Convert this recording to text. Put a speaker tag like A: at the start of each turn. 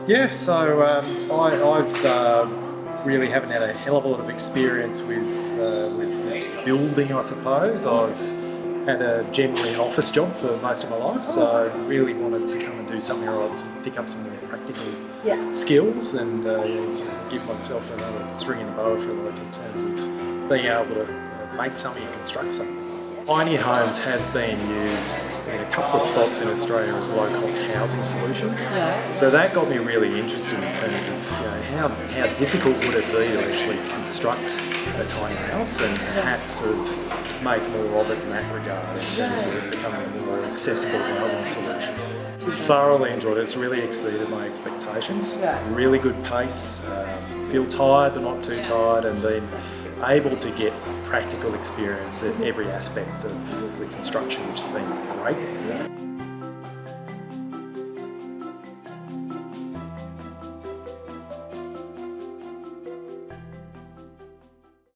A: Yeah, so I've really haven't had a hell of a lot of experience with building, I suppose. I've had generally an office job for most of my life, so I really wanted to come and do something where I'd pick up some more practical
B: Yeah.
A: skills and give myself another string in the bow, if you like, in terms of being able to make something and construct something. Tiny homes have been used in a couple of spots in Australia as low-cost housing solutions.
B: Yeah.
A: So that got me really interested in terms of how difficult would it be to actually construct a tiny house and perhaps sort of make more of it in that regard in terms of it becoming a more accessible housing solution. Thoroughly enjoyed it. It's really exceeded my expectations.
B: Yeah.
A: Really good pace. Feel tired but not too tired, and been able to get practical experience at every aspect of the construction, which has been great.